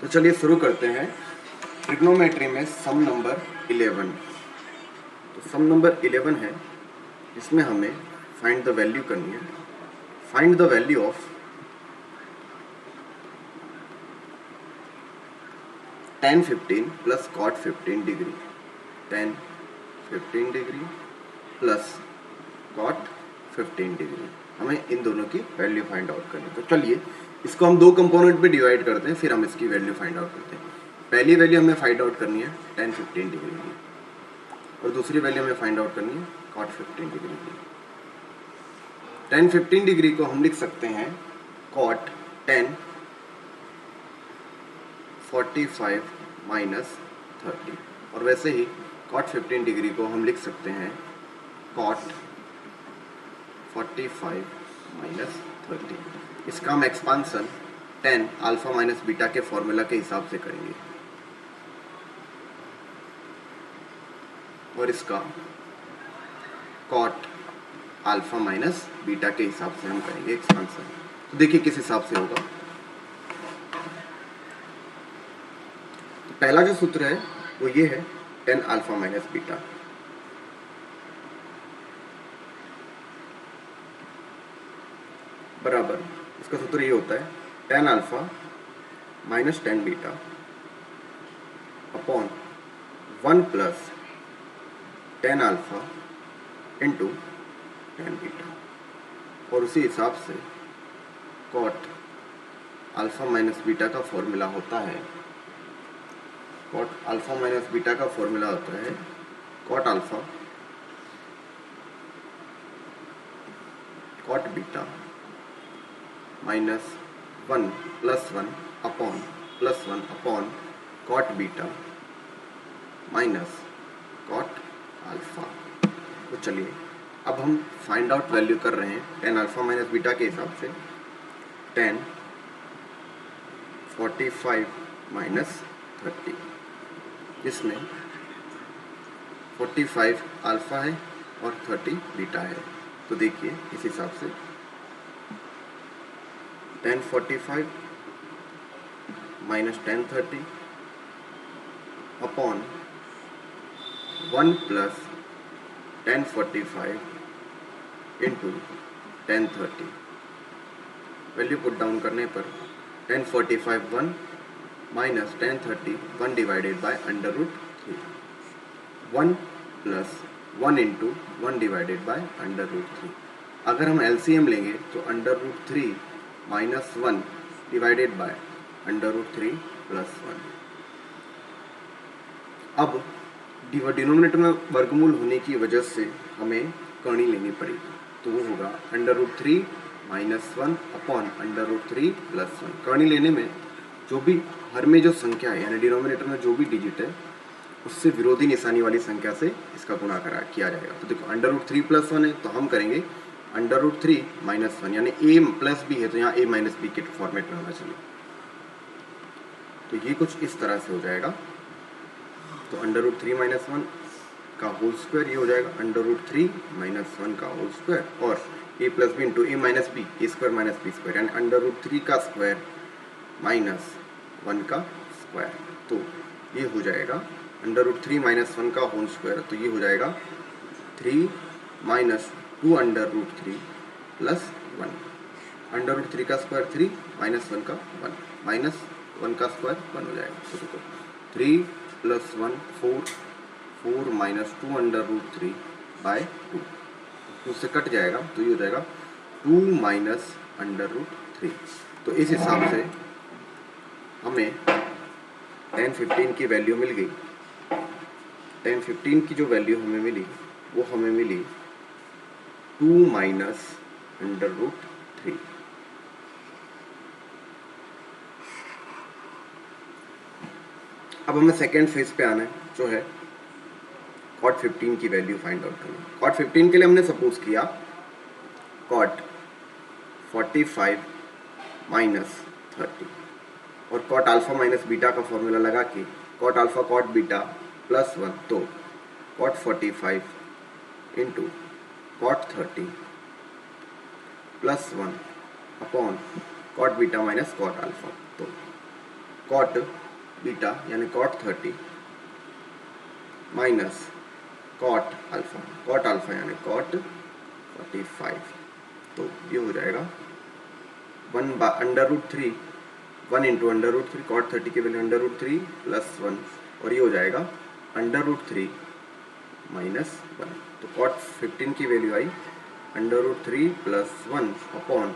तो चलिए शुरू करते हैं ट्रिग्नोमेट्री में सम नंबर 11। तो सम नंबर 11 है, इसमें हमें फाइंड द वैल्यू करनी है। Find the value of tan 15 plus cot 15 degree, tan 15 degree plus cot 15 degree. हमें इन दोनों की वैल्यू फाइंड आउट करनी है। तो चलिए इसको हम दो कंपोनेंट में डिवाइड करते हैं, फिर हम इसकी वैल्यू फाइंड आउट करते हैं। पहली वैल्यू हमें फाइंड आउट करनी है tan 15 डिग्री की, और दूसरी वैल्यू हमें फाइंड आउट करनी है cot 15 डिग्री की। tan 15 डिग्री को हम लिख सकते हैं cot tan 45 माइनस 30, और वैसे ही cot 15 डिग्री को हम लिख सकते हैं cot 45 माइनस 30। इसका हम expansion tan alpha minus beta के फॉर्मूला के हिसाब से करेंगे, और इसका cot अल्फा माइनस बीटा के हिसाब से हम करेंगे एक्सपांसन। तो देखिए किस हिसाब से होगा। तो पहला जो सूत्र है वो ये है tan अल्फा माइनस बीटा, बराबर इसका सूत्र ये होता है tan alpha minus tan beta upon 1 plus tan alpha into tan beta, और उसी हिसाब से cot अल्फा माइनस बीटा का फॉर्मूला होता है, cot अल्फा माइनस बीटा का फॉर्मूला होता है cot alpha cot beta minus 1 plus 1 upon plus 1 upon cot beta minus cot alpha. तो चलिए अब हम फाइंड आउट वैल्यू कर रहे हैं tan अल्फा माइनस बीटा के हिसाब से। tan 45 माइनस 30, इसमें 45 अल्फा है और 30 बीटा है। तो देखिए इस हिसाब से tan 45 minus tan 30 upon 1 plus tan 45 into tan 30। Value put down करने पर tan 45 1 minus tan 30 1 divided by under root 3, 1 plus 1 into 1 divided by under root 3। अगर हम एलसीएम लेंगे तो under root 3 minus 1 divided by under root 3 plus 1। अब denominator में वर्गमूल होने की वजह से हमें करनी लेनी पड़ेगी, तो वो होगा under root 3 minus 1 upon under root 3 plus 1। करनी लेने में जो भी हर में जो संख्या है यानी डिनोमिनेटर में जो भी डिजिट है उससे विरोधी निशानी वाली संख्या से इसका गुणा किया जाएगा। तो देखो अंडर रूट 3 प्लस 1 है तो हम करेंगे अंडर रूट 3 माइनस 1, यानी a प्लस बी है तो यहाँ a माइनस बी के फॉर्मेट में होना चाहिए। तो ये कुछ इस तरह से हो जाएगा। तो अंडर रूट 3 माइनस 1 का होल स्क्वायर ये हो जाएगा अंडर रूट 3 माइनस 1 का होल स्क्वायर, और a plus B into a minus B, A square minus B square, यानी अंडर रूट 3 का स्क्वायर माइनस 1 का स्क्वायर। तो ये हो जाएगा अंडर रूट 3 माइनस 1 का होल स्क्वायर, तो ये हो जाएगा 3 minus 2 under root 3 plus 1। Under root 3 का स्क्वायर 3 माइनस 1 का 1, माइनस 1 का स्क्वायर 1 हो जाएगा। तो देखो 3 plus 1 4, 4 minus 2 under root 3 by 2, 2 से कट जाएगा तो ये हो जाएगा 2 माइनस अंडर रूट 3। तो इस हिसाब से हमें tan 15 की वैल्यू मिल गई। tan 15 की जो वैल्यू हमें मिली वो हमें मिली 2 माइनस अंडर रूट 3। अब हमें सेकेंड फेज पे आना है, जो है cot 15 की वैल्यू फाइंड आउट करनी। cot 15 के लिए हमने सपोज किया cot 45 माइनस 30, और cot अल्फा माइनस बीटा का फॉर्मूला लगा के cot alpha cot beta plus 1, तो cot 45 into cot 30 plus 1 upon cot beta minus cot alpha. तो कॉट बीटा यानी कॉट 30 माइनस कॉट अल्फा यानी कॉट 45। तो ये हो जाएगा 1/√3 1 इंटू √3 कॉट 30 के वैल्यू √3 प्लस 1 और ये हो जाएगा √3 माइनस 1। तो कॉट 15 की वैल्यू आई √3 प्लस 1 अपॉन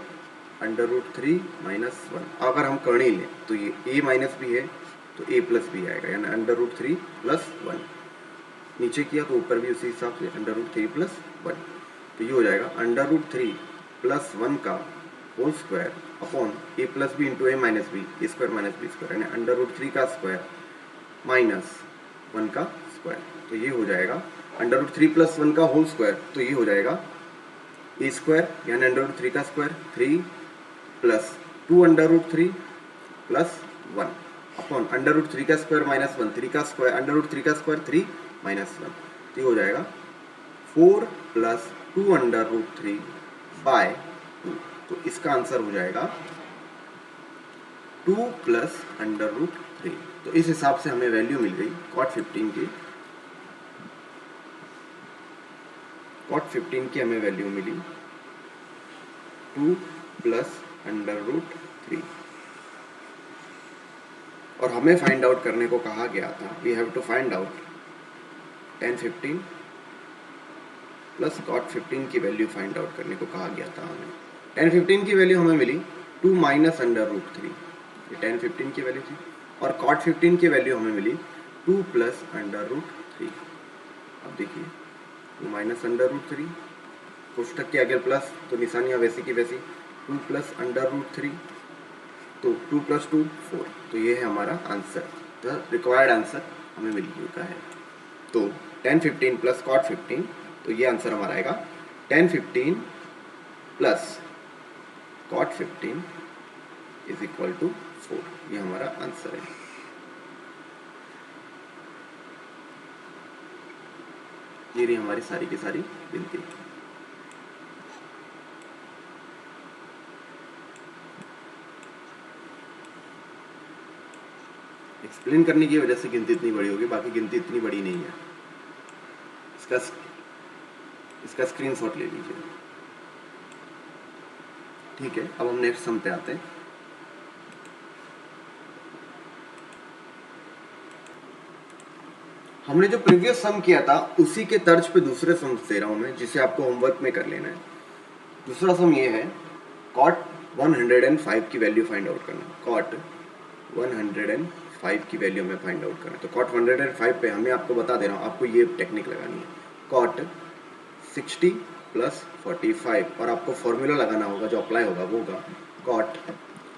√3 माइनस 1। अगर हम करनी लें तो ये a माइनस बी है तो a प्लस बी आएगा यानी √3 प्लस 1। नीचे किया तो ऊपर भी उसी हिसाब से √3 प्लस 1। तो ये हो जाएगा √3 प्लस 1 का whole square upon a plus B into a minus B यानी √3 का स्क्वायर माइनस 1 का स्क्वायर। तो ये हो जाएगा √3 प्लस 1 का होल स्क्वायर। तो ये हो जाएगा a स्क्वायर यानी √3 का स्क्वायर 3 प्लस 2 √3 प्लस 1 अपॉन √3 का स्क्वायर माइनस 1 3 का स्क्वायर √3 का स्क्वायर 3 माइनस 1। तो ये हो जाएगा 4 प्लस 2 √3 बाय 2। तो इसका आंसर हो जाएगा 2 प्लस √3। तो इस हिसाब से हमें वैल्यू मिल गई कॉट 15 की। कॉट 15 की हमें वैल्यू मिली 2 प्लस √3 और हमें फाइंड आउट करने को कहा गया था we have to find out tan 15 plus cot 15 की वैल्यू फाइंड आउट करने को कहा गया था हमें। tan 15 की वैल्यू हमें मिली 2 माइनस √3 ये tan 15 की वैल्यू थी और कॉट 15 की वैल्यू हमें मिली 2 प्लस √3। अब देखिए 2 माइनस √3 कोष्टक के आगे प्लस तो निशानियाँ वैसी की वैसी 2 प्लस √3 तो 2 प्लस 2 4। तो ये है हमारा आंसर। द रिक्वायर्ड आंसर हमें मिल चुका है। तो tan 15 प्लस कॉट 15 तो ये आंसर हमारा आएगा tan 15 plus cot 15 is equal to 4। ये हमारा आंसर है। ये रही हमारी सारी की सारी गिनती। एक्सप्लेन करने की वजह से गिनती इतनी बड़ी होगी, बाकी गिनती इतनी बड़ी नहीं है। इसका स्क्रीनशॉट ले लीजिए। ठीक है, अब हम नेक्स्ट सम पे आते हैं। हमने जो प्रीवियस सम किया था उसी के तर्ज पे दूसरे सम दे रहा हूं मैं, जिसे आपको होमवर्क में कर लेना है। दूसरा सम ये है कॉट 105 की वैल्यू फाइंड आउट करना। कॉट 105 की वैल्यू हमें फाइंड आउट करना है। तो कॉट 105 पे हमें आपको बता दे रहा हूँ, आपको ये टेक्निक लगानी है। कॉट 60 प्लस 45 और आपको फॉर्मूला लगाना होगा, जो अप्लाई होगा वो होगा कॉट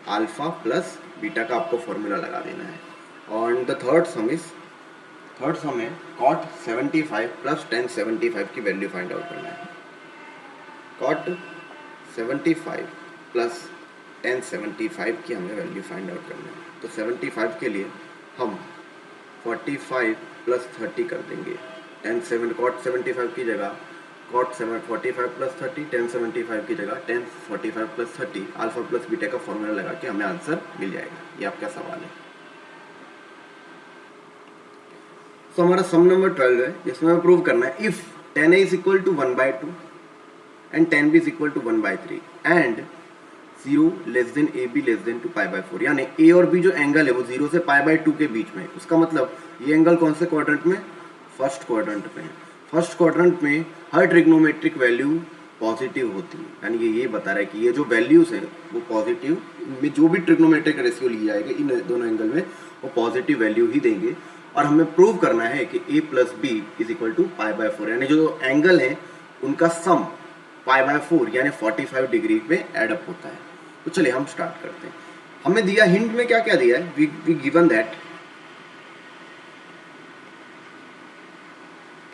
अल्फा प्लस बीटा का आपको फॉर्मूला लगा देना है। और द थर्ड सम है कॉट 75 प्लस tan 75 की वैल्यू फाइंड आउट करना है। कॉट 75 प्लस tan 75 की हमें वैल्यू फाइंड आउट करना है। तो 75 के लिए हम 45 प्लस 30 कर देंगे। कॉट 75 की जगह कॉट 45 प्लस 30, tan 75 की जगह tan 45 plus 30 alpha plus beta का फॉर्मूला लगा के हमें आंसर मिल जाएगा। ये आपका सवाल है। तो हमारा सम नंबर 12 है, जिसमें हमें प्रूव करना है if tan a is equal to 1/2 and tan b is equal to 1/3 and 0 less than A B less than 2 π/4। यानी a और b जो एंगल है वो 0 से π/2 के बीच में है। उसका मतलब ये एंगल कौन से क्वाड्रेंट में? फर्स्ट क्वाड्रेंट में है। फर्स्ट क्वाड्रेंट में हर ट्रिग्नोमेट्रिक वैल्यू पॉजिटिव होती है। यानी ये बता रहा है कि ये जो वैल्यूज हैं वो पॉजिटिव में, जो भी ट्रिग्नोमेट्रिक रेशियो ली जाएगी इन दोनों एंगल में वो पॉजिटिव वैल्यू ही देंगे। और हमें प्रूव करना है कि a plus B is equal to π/4, यानी जो एंगल है उनका सम π/4 यानी 45 डिग्री में एडअप होता है। तो चलिए हम स्टार्ट करते हैं। हमें दिया हिंट में क्या क्या दिया है, वी गिवन दैट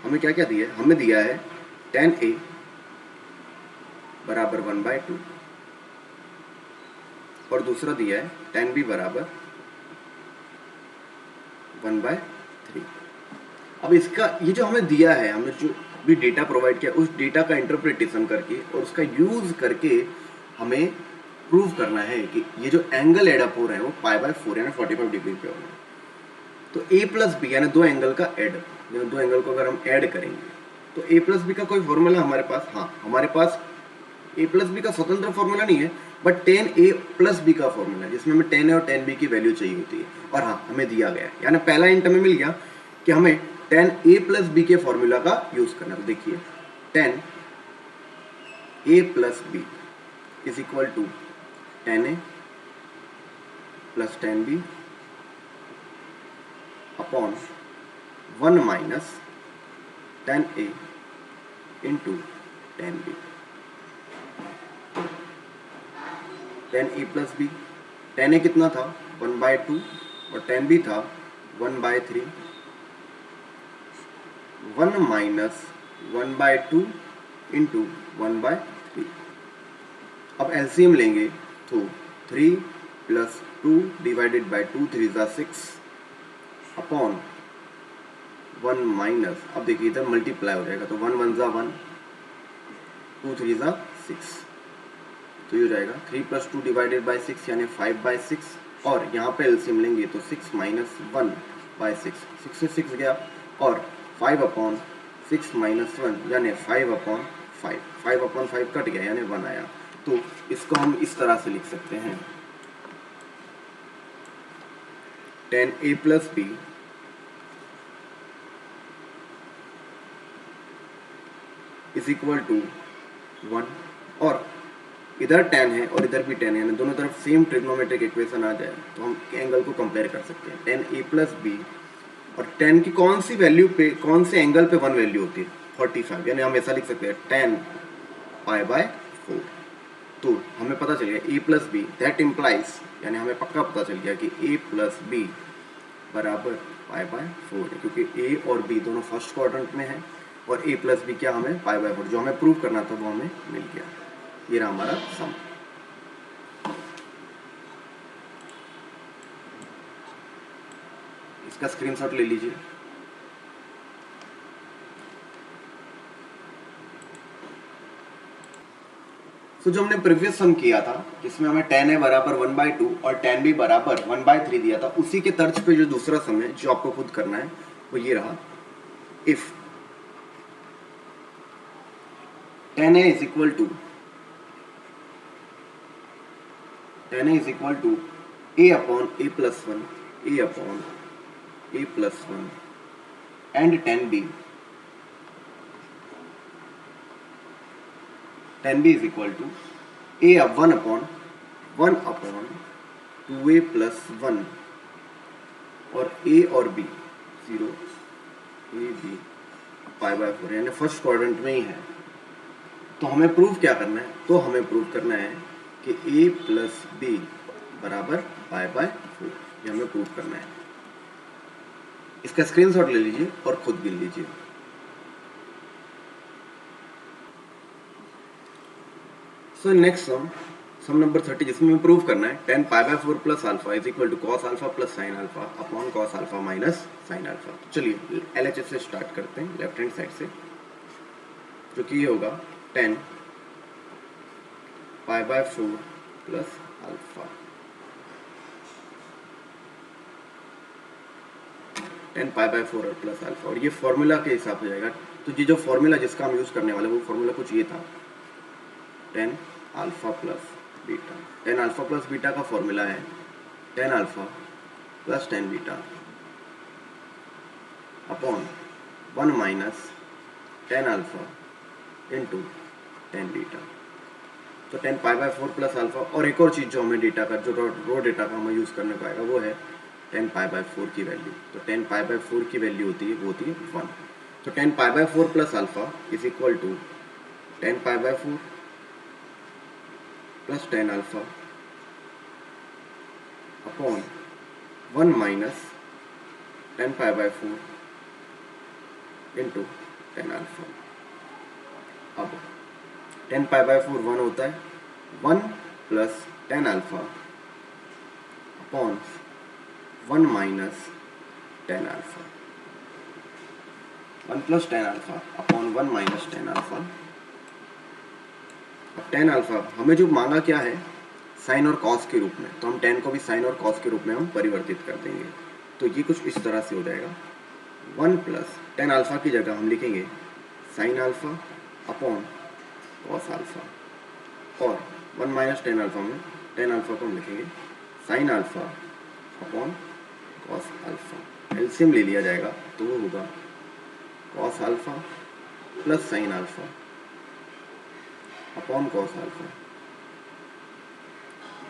हमें क्या क्या दिया है, हमें दिया है tan a बराबर 1/2 और दूसरा दिया है tan b बराबर 1/3। अब इसका ये जो हमें दिया है, हमें जो भी डेटा प्रोवाइड किया उस डेटा का इंटरप्रिटेशन करके और उसका यूज करके हमें प्रूव करना है कि ये जो एंगल एड अप हो रहे हैं वो पाई बाय 4 यानी 45 डिग्री पे हो रहे हैं। तो ए प्लस बी यानी दो एंगल का एड, यानी दो एंगल को अगर हम ऐड करेंगे तो ए प्लस बी का कोई फॉर्मूला हमारे पास, हाँ हमारे पास ए प्लस बी का स्वतंत्र फॉर्मूला नहीं है, but tan A plus B का फॉर्मूला है जिसमें हमें टेन ए और टेन बी की वैल्यू चाहिए होती है। और हाँ हमें दिया गया है, यानी पहला हिंट हमें मिल गया कि हमें टेन ए प्लस बी के फॉर्मूला का यूज करना है। तो देखिए tan A plus B is equal to tan A plus tan B upon 1 minus tan A into tan B. Tan A plus B, tan A कितना था 1/2 और ten B था 1/3, 1 माइनस 1/2 इंटू 1/3। अब एलसीएम लेंगे तो 3 प्लस 2 डिवाइडेड बाई 2 3 ज़ा 6 upon 1 minus, अब देखिए इधर मल्टीप्लाई हो जाएगा तो 1 1 ज़ा 1, 2 3 ज़ा 6, तो ये हो जाएगा 3 प्लस 2 डिवाइडेड बाई 6 यानी 5/6, और यहाँ पे एलसीएम लेंगे तो 6 माइनस 1/6, 6 से 6 गया, और 5 अपॉन 6 माइनस 1 यानी 5/5, 5/5 कट गया यानी 1 आया। तो इसको हम इस तरह से लिख सकते हैं, tan A plus B is equal to 1, और इधर 10 है और इधर भी 10 है, यानी दोनों तरफ सेम ट्रिग्नोमेट्रिक इक्वेशन आ जाए तो हम एंगल को कंपेयर कर सकते हैं। 10 ए प्लस बी और 10 की कौन सी वैल्यू पे, कौन से एंगल पे 1 वैल्यू होती है 45, यानी हम ऐसा लिख सकते हैं 10 पाई बाय 4। तो हमें पता चल गया ए प्लस बी दैट इम्प्लाइज, यानी हमें पक्का पता चल गया कि ए प्लस बी बराबर पाई बाय 4 है, क्योंकि ए और बी दोनों फर्स्ट क्वाड्रेंट में है और ए प्लस बी क्या हमें पाई बाय 4, जो हमें प्रूव करना था वो हमें मिल गया। ये रहा हमारा सम। इसका स्क्रीनशॉट ले लीजिए। तो जो हमने प्रीवियस सम किया था जिसमें हमें tan a बराबर 1/2 और tan b बराबर 1/3 दिया था, उसी के तर्ज पे जो दूसरा सम है जो आपको खुद करना है वो ये रहा। If tan a is equal to a upon a plus 1, a upon a plus 1 and tan b is equal to a अब 1 अपॉन 2a प्लस 1 और a और b 0 a b pi by 4, यानी फर्स्ट क्वाड्रेंट में ही है। तो हमें prove क्या करना है, तो हमें प्रूव करना है कि a प्लस बी बराबर पाई बाय 4, ये हमें प्रूव करना है। इसका स्क्रीनशॉट ले लीजिए और खुद गिन लीजिए। सो नेक्स्ट सम नंबर 30, जिसमें हमें प्रूव करना है tan pi by 4 plus alpha is equal to cos alpha plus sine alpha upon cos alpha minus sine alpha. तो चलिए LHS से स्टार्ट करते हैं, लेफ्ट हैंड साइड से, जो कि ये होगा tan pi by 4 plus alpha, tan pi by 4 और प्लस अल्फा, और ये फॉर्मूला के हिसाब से जाएगा। तो ये जो फॉर्मूला जिसका हम यूज करने वाले वो फॉर्मूला कुछ ये था, tan alpha plus beta. tan alpha plus beta का फॉर्मूला है tan alpha plus tan beta upon 1 minus tan alpha into tan beta. तो tan pi by 4 plus alpha, और एक और चीज़ जो हमें डेटा का, जो रो डेटा का हमें यूज़ करने को आएगा वो है tan पाई बाय 4 की वैल्यू। तो tan पाई बाय 4 की वैल्यू होती है, वो होती है 1। तो tan pi by 4 plus alpha is equal to tan pi by 4 plus tan alpha upon 1 minus tan pi by 4 into tan alpha. अब tan पाई बाय 4 1 होता है, 1 plus tan alpha upon 1 minus tan alpha, 1 plus tan alpha upon 1 minus tan alpha. अब tan alpha हमें जो मांगा क्या है, sign और कॉस के रूप में, तो हम tan को भी साइन और कॉस के रूप में हम परिवर्तित कर देंगे। तो ये कुछ इस तरह से हो जाएगा, 1 प्लस टेन अल्फ़ा की जगह हम लिखेंगे sine alpha upon cos alpha, और 1 माइनस टेन अल्फ़ा में टेन अल्फ़ा को हम लिखेंगे sine alpha upon cos alpha. LCM ले लिया जाएगा तो वो होगा cos alpha plus sine alpha upon cos alpha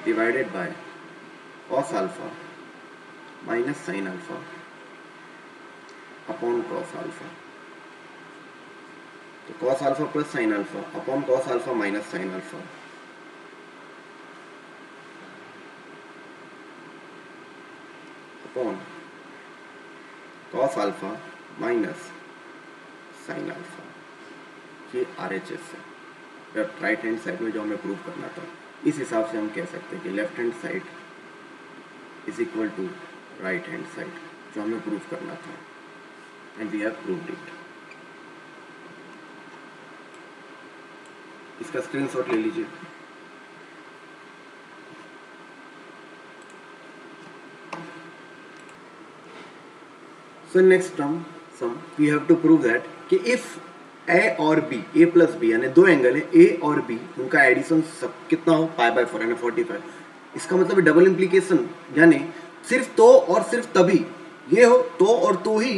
divided by cos alpha minus sine alpha upon cos alpha. तो cos alpha plus sine alpha upon cos alpha minus sine alpha, upon cos alpha minus sine alpha. ये RHS है, right hand side में जो हमें prove करना था। इस हिसाब से हम कह सकते हैं कि left hand side is equal to right hand side, जो हमें प्रूव करना था, and we have proved it. इसका स्क्रीनशॉट ले लीजिए। So next term sum we have to prove that कि if A और B, A प्लस B यानी दो एंगल है A और B, उनका एडिशन सब कितना हो पाई बाय 4 यानी 45। इसका मतलब डबल इम्प्लीकेशन यानी सिर्फ तो और सिर्फ तभी ये हो तो और तो ही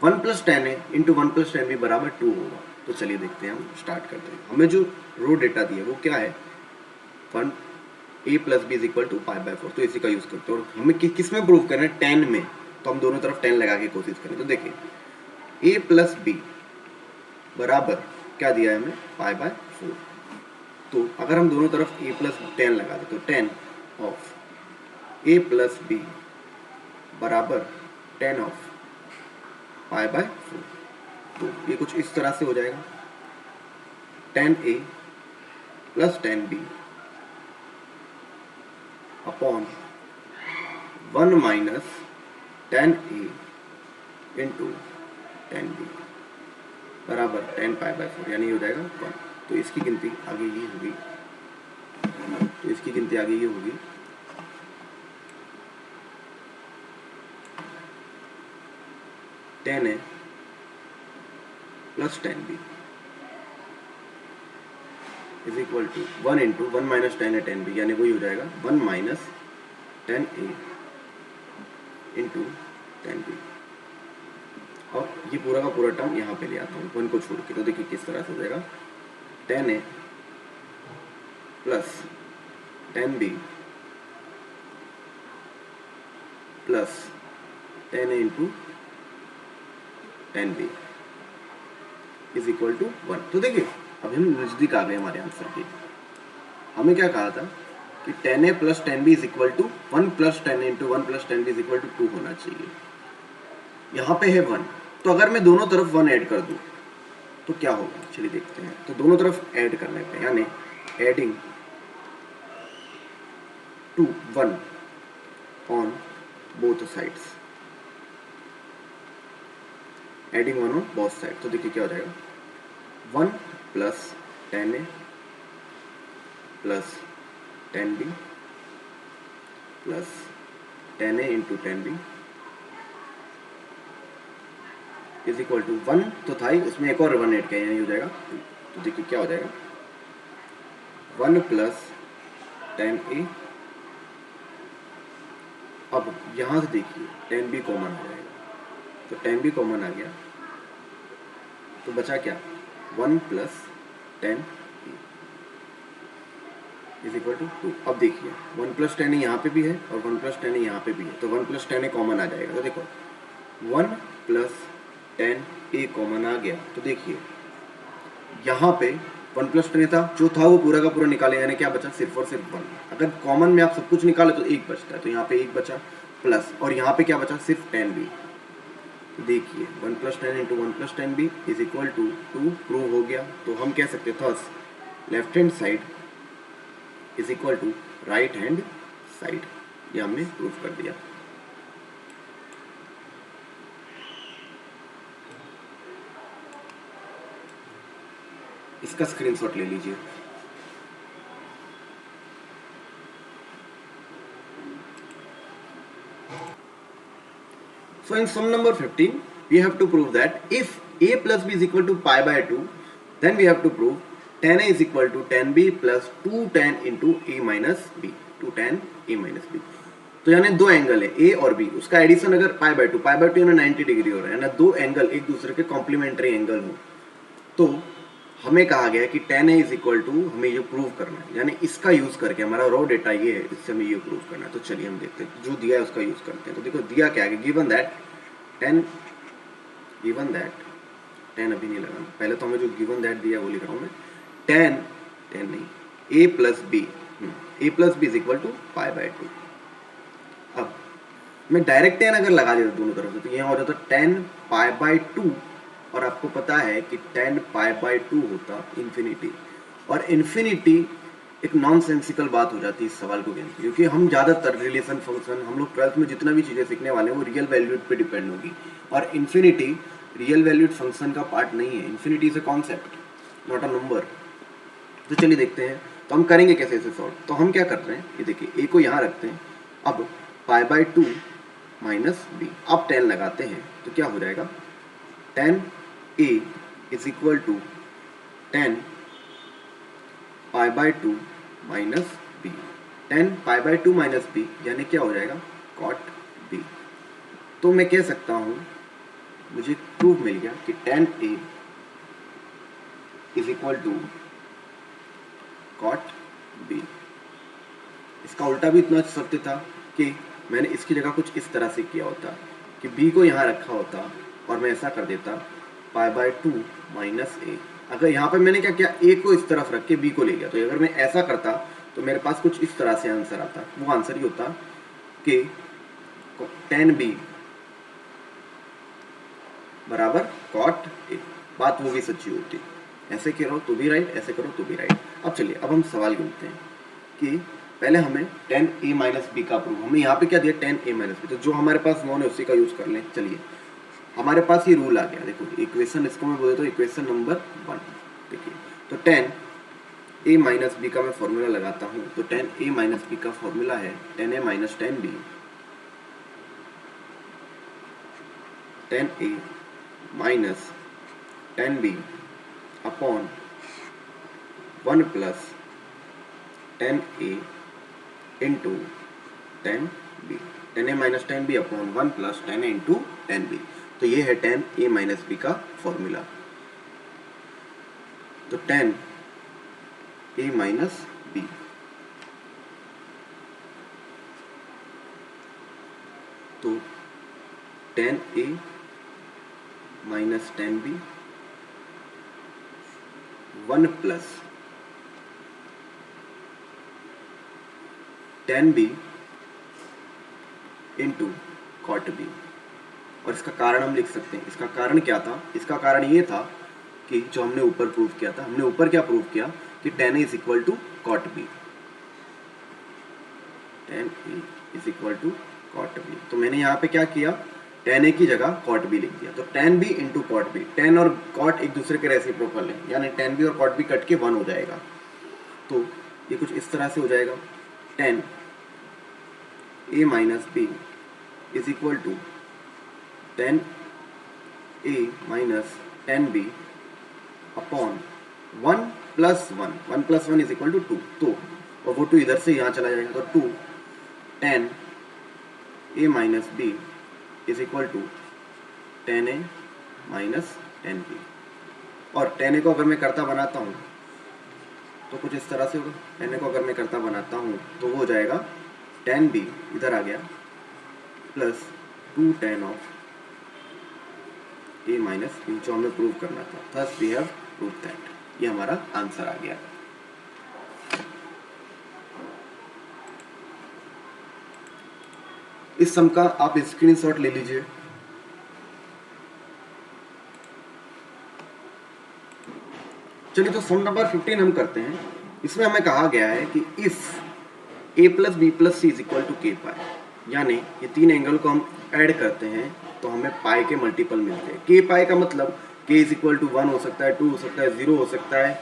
1 प्लस टेन है इंटू 1 प्लस टेन भी बराबर 2 होगा। तो चलिए देखते हैं, हम स्टार्ट करते हैं। हमें जो रो डेटा दिया वो क्या है, 1 A plus B is equal to pi by 4, तो इसी का यूज करते हैं। और हमें किस में प्रूव करना है, 10 में, तो हम दोनों तरफ 10 लगा के कोशिश करें। तो देखिए A प्लस बी बराबर क्या दिया है हमें, पाई बाय 4। तो अगर हम दोनों तरफ A प्लस 10 लगा दें तो 10 ऑफ A प्लस बी बराबर 10 ऑफ पाई बाय 4। तो ये कुछ इस तरह से हो जाएगा, 10A plus 10B upon 1 minus 10A into 10B बराबर 10 पाई बाय 4, यानी हो जाएगा 1। तो इसकी गिनती आगे ये होगी, तो इसकी गिनती आगे ये होगी 10A plus 10B is equal to 1 into 1 minus 10A 10B, यानी वही हो जाएगा 1 माइनस 10A इंटू 10B। और ये पूरा का पूरा टर्म यहाँ पे ले आता हूँ 1 को छोड़ के। तो देखिए किस तरह से हो जाएगा, 10A plus 10B plus 10A into 10B is equal to 1। तो देखिए अब हम नज़दीक आ गए हमारे आंसर के। हमें क्या कहा था कि 10A plus 10B is equal to 1 plus 10 into 1 plus 10B is equal to 2 होना चाहिए। यहाँ पे है 1, तो अगर मैं दोनों तरफ 1 ऐड कर दूँ तो क्या होगा, चलिए देखते हैं। तो दोनों तरफ ऐड करने पे यानी adding to 1 on both sides, adding 1 on both side. तो देखिए क्या हो जाएगा, 1 plus 10A plus 10B plus 10A into 10B is equal to 1 तो था ही, उसमें एक और 1 ऐड किया यानी हो जाएगा 2। तो देखिए क्या हो जाएगा, 1 प्लस 10A, अब यहाँ से देखिए 10B कॉमन आ जाएगा, तो 10B कॉमन आ गया तो बचा क्या, 1 plus 10A is equal to 2। अब देखिए 1 प्लस 10A यहाँ पे भी है और 1 प्लस 10A यहाँ पे भी है, तो 1 प्लस 10A कॉमन आ जाएगा। तो देखो 1 प्लस 10A कॉमन आ गया, तो देखिए यहाँ पे 1 प्लस 10 था, जो था वो पूरा का पूरा निकाले, यानी क्या बचा, सिर्फ और सिर्फ 1। अगर कॉमन में आप सब कुछ निकाले तो 1 बचता है, तो यहाँ पे 1 बचा प्लस, और यहाँ पे क्या बचा, सिर्फ 10B। देखिए 1 plus 10 into 1 plus 10B is equal to 2 prove हो गया। तो हम कह सकते थे left hand side is equal to right hand side, ये हमने प्रूव कर दिया। इसका स्क्रीनशॉट ले लीजिए। So in sum number 15, we have to prove that if a plus b is equal to pi by 2, then we have to prove tan a is equal to tan b plus 2 tan into a minus b, 2 tan a minus b. तो यानी दो angle है ए और B, उसका addition अगर pi by two यानी 90 degree हो रहा है ना, दो एंगल एक दूसरे के कॉम्प्लीमेंट्री एंगल हो, तो हमें कहा गया कि tan a is equal to, हमें ये प्रूव करना है, यानी इसका यूज करके, हमारा रॉ डेटा ये है, इससे हमें ये प्रूव करना है। तो चलिए हम देखते हैं, जो दिया है उसका यूज करते हैं। तो देखो दिया क्या है, गिवन दैट tan अभी नहीं लगाना, पहले तो हमें जो गिवन दैट दिया वो लिख रहा हूँ मैं, tan नहीं, a plus B is equal to pi by 2। अब मैं डायरेक्ट tan अगर लगा देता दोनों तरफ से, तो यहाँ हो जाता tan पाई बाय 2, और आपको पता है कि tan पाई बाय 2 होता इन्फिनिटी, और इन्फिनिटी एक नॉन सेंसिकल बात हो जाती है इस सवाल को कहने, क्योंकि हम ज़्यादातर रिलेशन फंक्शन, हम लोग 12th में जितना भी चीज़ें सीखने वाले हैं वो रियल वैल्यूड पे डिपेंड होगी, और इन्फिनिटी रियल वैल्यूड फंक्शन का पार्ट नहीं है। Infinity is a concept, not a number. तो चलिए देखते हैं, तो हम करेंगे कैसे इसे सॉल्व। तो हम क्या कर रहे हैं, ये देखिए ए को यहाँ रखते हैं, अब पाई बाय 2 माइनस बी, अब tan लगाते हैं तो क्या हो जाएगा, tan a is equal to tan pi by 2 minus B, tan pi by 2 minus B यानी क्या हो जाएगा, cot b। तो मैं कह सकता हूँ, मुझे प्रूफ मिल गया कि tan a is equal to cot b। इसका उल्टा भी इतना सत्य था कि मैंने इसकी जगह कुछ इस तरह से किया होता कि b को यहाँ रखा होता और मैं ऐसा कर देता पाई बाय 2 माइनस ए। अगर यहाँ पे मैंने क्या किया, a को इस तरफ रख के b को ले गया, तो अगर मैं ऐसा करता तो मेरे पास कुछ इस तरह से आंसर आता। वो आंसर ही होता कि tan b बराबर cot a। बात वो भी सच्ची होती, ऐसे करो तो भी राइट, ऐसे करो तो भी राइट। अब चलिए, अब हम सवाल गिनते हैं कि पहले हमें tan a माइनस बी का प्रूफ, हमें यहाँ पे क्या दिया, tan a माइनस बी, तो जो हमारे पास नॉन है उसी का यूज कर लें। चलिए हमारे पास ये रूल आ गया, देखो इक्वेशन, इसको मैं बोल देता हूँ इक्वेशन नंबर 1। देखिए तो tan a माइनस बी का मैं फॉर्मूला लगाता हूँ, तो tan a माइनस बी का फॉर्मूला है tan a minus tan b, tan a minus tan b upon 1 plus tan a into tan b, tan a minus tan b upon 1 plus tan a into tan b। तो ये है tan a minus b का formula. तो tan a minus b तो tan a minus tan b 1 plus tan b into cot b। और इसका कारण हम लिख सकते हैं, इसका कारण क्या था, इसका कारण ये था कि जो हमने ऊपर प्रूव किया था, हमने ऊपर क्या प्रूव किया कि tan a is equal to cot b, tan a is equal to cot b। तो मैंने यहाँ पे क्या किया, tan a की जगह cot b लिख दिया। तो tan b into cot b, tan और cot एक दूसरे के रेसिप्रोकल है, यानी tan b और cot b कट के 1 हो जाएगा। तो ये कुछ इस तरह से हो जाएगा, tan a minus b is equal to tan a minus tan b upon 1 plus 1 is equal to 2। तो और वो 2 इधर से यहाँ चला जाएगा, तो 2 tan a minus b is equal to tan a minus tan b। और tan a को अगर मैं करता बनाता हूँ तो कुछ इस तरह से होगा, tan a को अगर मैं करता बनाता हूँ तो वो हो जाएगा tan b इधर आ गया plus 2 tan of a minus b, जो हमें प्रूव करना था। Thus we have prove that, ये हमारा आंसर आ गया। इस सम का आप स्क्रीनशॉट ले लीजिए। चलिए तो सम नंबर 15 हम करते हैं। इसमें हमें कहा गया है कि if a plus B plus C is equal to K pi, यानी ये तीन एंगल को हम ऐड करते हैं तो हमें पाई के मल्टीपल मिलते हैं। के पाई का मतलब k इज इक्वल टू 1 हो सकता है, 2 हो सकता है, 0 हो सकता है,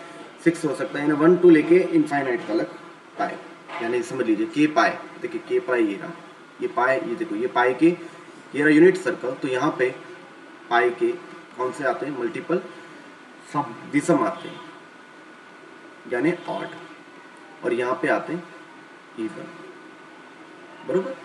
6 हो सकता है, यानी 1 2 लेके इनफाइनाइट तक पाई, यानी समझ लीजिए के पाई। देखिए के पाई ये रहा, ये पाई, ये देखो ये पाई के ये रहा यूनिट सर्कल, तो यहाँ पे पाई के कौन से आते हैं, मल्टीपल विषम आते हैं यानी ऑड, और यहाँ पे आते हैं इवन, बरोबर।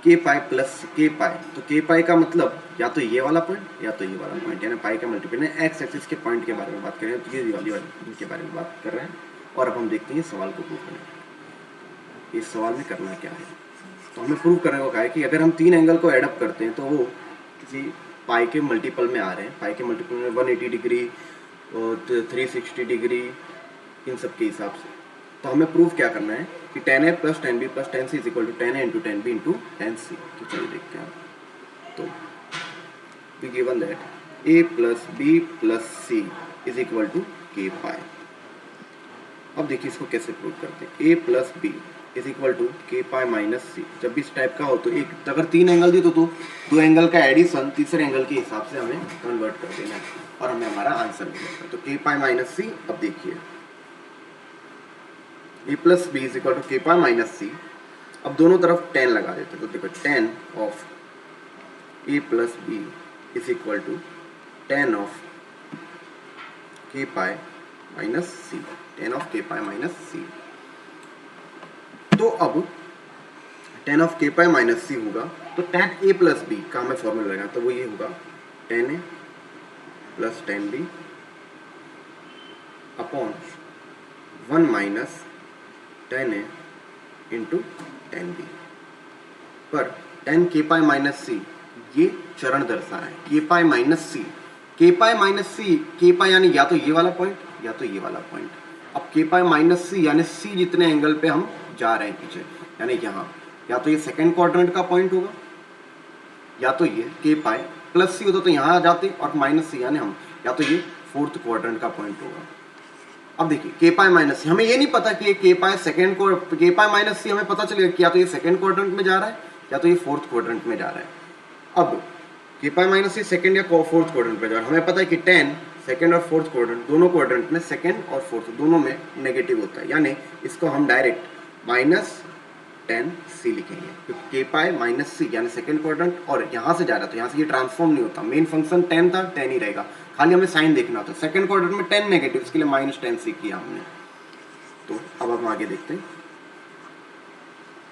के पाई प्लस के पाई, तो के पाई का मतलब या तो ये वाला पॉइंट या तो ये वाला पॉइंट, यानी पाई का मल्टीपल है। एक्स एक्सिस के पॉइंट के बारे में बात कर रहे हैं, तो ये वाली इनके बारे में बात कर रहे हैं। और अब हम देखते हैं सवाल को प्रूव करना, इस सवाल में करना क्या है। तो हमें प्रूव करने को कहा है कि अगर हम 3 एंगल को एडअप करते हैं तो वो किसी पाई के मल्टीपल में आ रहे हैं, पाई के मल्टीपल में 180 डिग्री और 360 डिग्री, इन सब के हिसाब से। तो हमें प्रूफ क्या करना है कि tan a plus tan b plus tan c is equal to tan a into tan b into tan c। तो चलिए देखते हैं। तो we given that a plus b plus c is equal to k pi. अब देखिए इसको कैसे prove करते हैं। a plus b is equal to k pi minus c। जब भी इस टाइप का हो तो एक अगर 3 एंगल दी तो 2 एंगल का एडिशन तीसरे एंगल के हिसाब से हमें कन्वर्ट कर देना है और हमें हमारा आंसर मिल जाता है। तो k पाई माइनस c, अब देखिए a plus B is equal to K pi minus C. अब दोनों तरफ 10 लगा देते हैं, तो देखो tan of a plus B is equal to tan of K pi minus C, tan of K pi minus C. तो अब tan of K pi minus C होगा, तो tan a प्लस बी का हमें फॉर्मूला लगाना, तो वो ये होगा tan a plus tan b upon 1 minus tan a into tan b। पर tan k पाई माइनस सी ये चरण दर्शा रहा है, k पाई माइनस सी, k पाई माइनस सी, k पाई यानी या तो ये वाला पॉइंट या तो ये वाला पॉइंट। अब k पाई माइनस सी यानी c जितने एंगल पे हम जा रहे हैं पीछे, यानी यहाँ या तो ये सेकेंड क्वाड्रेंट का पॉइंट होगा या तो ये k पाई प्लस सी होता तो यहाँ आ जाते, और माइनस सी यानी हम या तो ये फोर्थ क्वाड्रेंट का पॉइंट होगा। अब देखिए k पाई माइनस सी, हमें ये नहीं पता कि ये k पाई सेकेंड को k पाई माइनस सी हमें पता चलेगा कि या तो ये सेकेंड क्वाड्रेंट में जा रहा है या तो ये फोर्थ क्वाड्रेंट में जा रहा है। अब k पाई माइनस सी सेकेंड या फोर्थ क्वाड्रेंट में जा रहा है, हमें पता है कि tan सेकेंड और फोर्थ क्वाड्रेंट दोनों क्वाड्रेंट में सेकेंड और फोर्थ दोनों में नेगेटिव होता है, यानी इसको हम डायरेक्ट माइनस tan c लिखेंगे, क्योंकि k पाई माइनस सी यानी सेकेंड क्वाड्रेंट और यहाँ से जा रहा है तो यहाँ से ये ट्रांसफॉर्म नहीं होता, मेन फंक्शन tan था, tan ही रहेगा, खाली हमें साइन देखना होता है। सेकेंड क्वाड्रेंट में tan नेगेटिव, इसके लिए माइनस tan c किया हमने। तो अब हम आगे देखते हैं।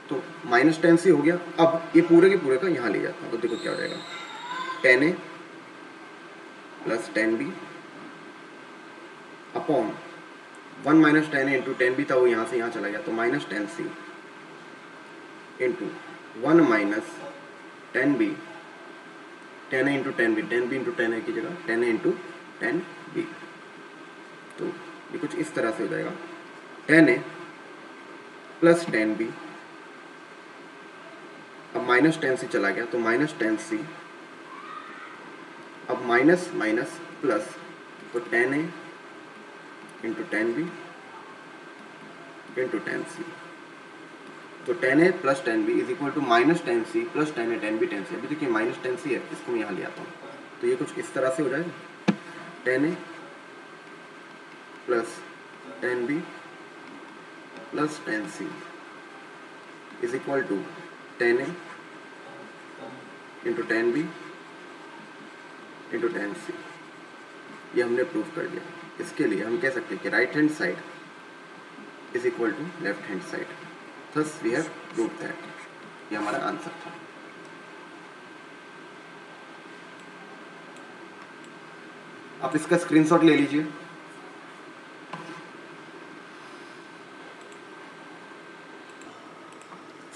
तो माइनस tan c हो गया। अब ये पूरे के पूरे का यहाँ ले जाता हूँ, तो देखो क्या हो जाएगा, tan a plus tan b upon 1 minus tan a into tan b था, वो यहाँ से यहाँ चला गया, तो minus tan c into 1 minus tan b, tan a into tan b into tan a की जगह tan a into tan b। तो ये कुछ इस तरह से हो जाएगा, tan a plus tan b, अब माइनस tan c चला गया तो माइनस tan c, अब माइनस माइनस प्लस, तो tan a into tan b into tan c। तो tan a plus tan b is equal to minus tan c plus tan a tan b tan c। अभी देखिए minus tan c है, इसको मैं यहाँ ले आता हूँ, तो ये कुछ इस तरह से हो जाएगा, tan a plus tan b plus tan c is equal to tan a into tan b into tan c। ये हमने प्रूव कर दिया। इसके लिए हम कह सकते हैं कि right hand side is equal to left hand side, thus we have proved that. ये हमारा आंसर था। आप इसका स्क्रीनशॉट ले लीजिए।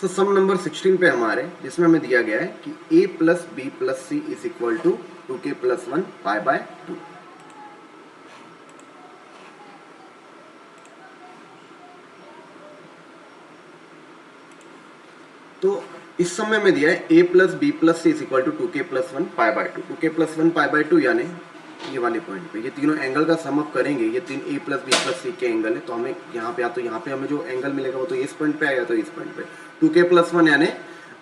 तो सम नंबर 16 पे हमारे, जिसमें हमें दिया गया है कि a plus B plus C is equal to 2k plus 1 pi by 2। तो इस समय में दिया है a plus B plus C is equal to 2k plus 1 pi by 2। 2k plus 1 pi by 2 यानी ये वाले पॉइंट पे ये तीनों एंगल का सम अप करेंगे, ये तीन a प्लस बी प्लस सी के एंगल है, तो हमें यहाँ पे या तो यहाँ पे हमें जो एंगल मिलेगा वो तो इस पॉइंट पे आएगा, तो इस पॉइंट पे 2k प्लस 1 यानी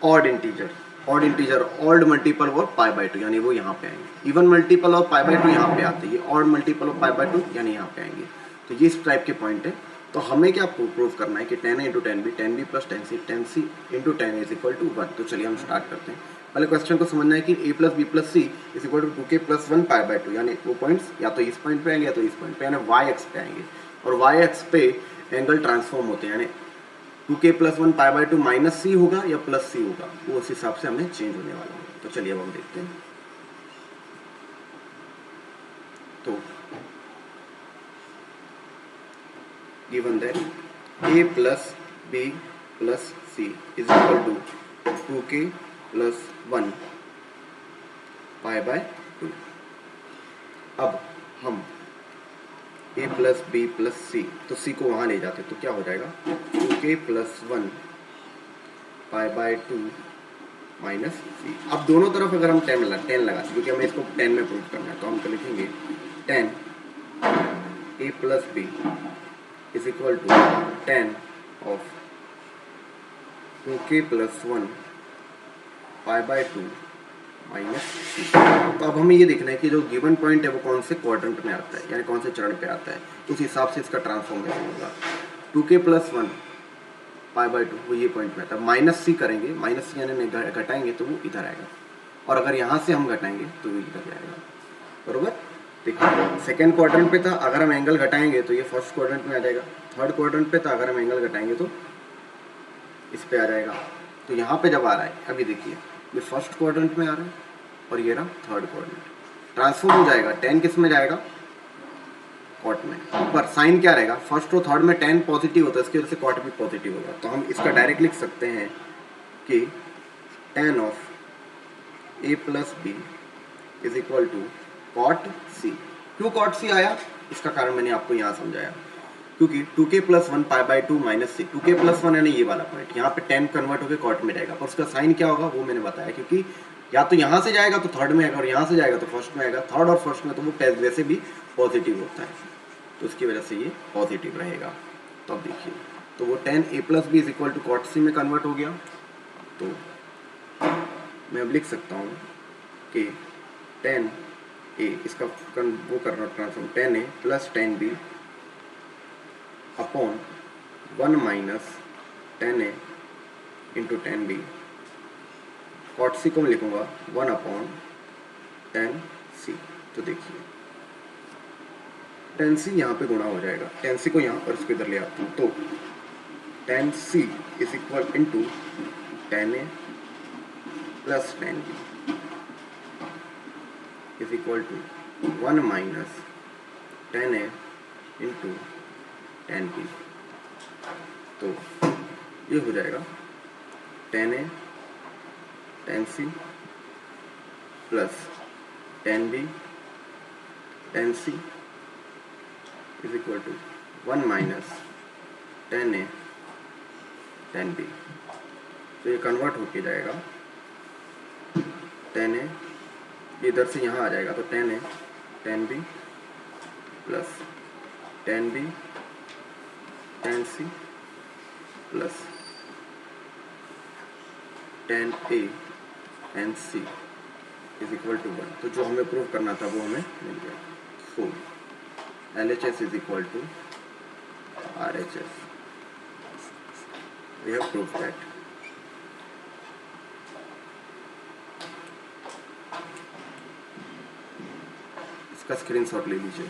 ऑड इंटीजर ऑड मल्टीपल और पाई बाय 2 यानी वो यहाँ पे आएंगे। इवन मल्टीपल और पाई बाय 2 यहाँ पे आते हैं, ये ऑड मल्टीपल और पाई बाय 2 यानी यहाँ पे आएंगे। तो ये इस टाइप के पॉइंट है। तो हमें क्या प्रूव करना है कि tan a into tan b plus tan c into tan a is equal to 1। तो चलिए हम स्टार्ट करते हैं। पहले क्वेश्चन को समझना है कि a plus B plus C is equal to 2k plus 1 pi by 2, यानी वो पॉइंट्स या तो इस पॉइंट पे आएंगे या तो इस पॉइंट पे, यानी वाई एक्स पे आएंगे, और वाई एक्स पे एंगल ट्रांसफॉर्म होते हैं, यानी 2k plus 1 pi by 2 minus C होगा या प्लस सी होगा, वो उस हिसाब से हमें चेंज होने वाला होगा। तो चलिए अब हम देखते हैं। तो given that a plus B plus C is equal to 2k plus 1 pi by 2। अब हम a plus B plus C, तो c को वहाँ ले जाते तो क्या हो जाएगा 2k plus 1 pi by 2 minus C. अब दोनों तरफ अगर हम 10 लगाते, क्योंकि हमें इसको 10 में प्रूव करना है, तो हम तो लिखेंगे 10 a plus B is equal to 10 of 2k plus 1 pi by 2 minus C. तो अब हमें ये देखना है कि जो गिवन पॉइंट है वो कौन से क्वाड्रेंट में आता है, यानी कौन से चरण पे आता है, उस हिसाब से इसका ट्रांसफॉर्मेशन होगा। 2k प्लस 1 पाई बाय 2 वो ये पॉइंट में आता है, माइनस सी करेंगे, माइनस सी यानी घटाएंगे तो वो इधर आएगा, और अगर यहाँ से हम घटाएंगे तो वो इधर जाएगा, बरोबर। देखिए सेकेंड क्वाड्रेंट पे था, अगर हम एंगल घटाएंगे तो ये फर्स्ट क्वाड्रेंट में आ जाएगा। थर्ड क्वाड्रेंट पे था, अगर हम एंगल घटाएंगे तो इस पे आ जाएगा। तो यहाँ पे जब आ रहा है, अभी देखिए ये फर्स्ट क्वाड्रेंट में आ रहा है और ये रहा थर्ड क्वाड्रेंट, ट्रांसफॉर्म हो जाएगा। 10 किस में जाएगा, कॉट में, पर साइन क्या रहेगा, फर्स्ट और थर्ड में 10 पॉजिटिव होता है, इसकी वजह से कॉट भी पॉजिटिव होगा। तो हम इसका डायरेक्ट लिख सकते हैं कि tan of a plus B is equal to cot C. क्यों कॉट सी आया, इसका कारण मैंने आपको यहाँ समझाया, क्योंकि 2k plus 1 pi by 2 minus C, 2k plus 1 यानी ये वाला पॉइंट, यहाँ पे 10 कन्वर्ट होकर कॉट में जाएगा, पर उसका साइन क्या होगा वो मैंने बताया, क्योंकि या तो यहाँ से जाएगा तो थर्ड में आएगा, और यहाँ से जाएगा तो फर्स्ट में आएगा। थर्ड और फर्स्ट में तो वो टेस्ट वैसे भी पॉजिटिव होता है, तो उसकी वजह से ये पॉजिटिव रहेगा। तो अब देखिए, तो वो 10 a plus B is equal to cot C में कन्वर्ट हो गया। तो मैं अब लिख सकता हूँ कि 10 a इसका वो करना transform 10 a plus 10 b upon 1 minus 10 a into 10 b, cot C को मैं लिखूंगा 1 अपॉन 10 c। तो देखिए 10 c यहाँ पे गुणा हो जाएगा, 10 c को यहाँ पर इसको इधर ले आता हूँ, तो 10 c is equal into 10 a plus 10 b is equal to 1 minus 10 a into 10 b। तो ये हो जाएगा 10 a 10 c plus 10 b 10 c is equal to 1 minus 10 a 10 b। तो ये कन्वर्ट होके जाएगा 10 a, इधर से यहाँ आ जाएगा, तो 10 a 10 b plus 10 b 10 c plus 10 a 10 c is equal to 1। तो जो हमें प्रूव करना था वो हमें मिल गया। So LHS is equal to RHS, we have prove that. इसका स्क्रीनशॉट ले लीजिए।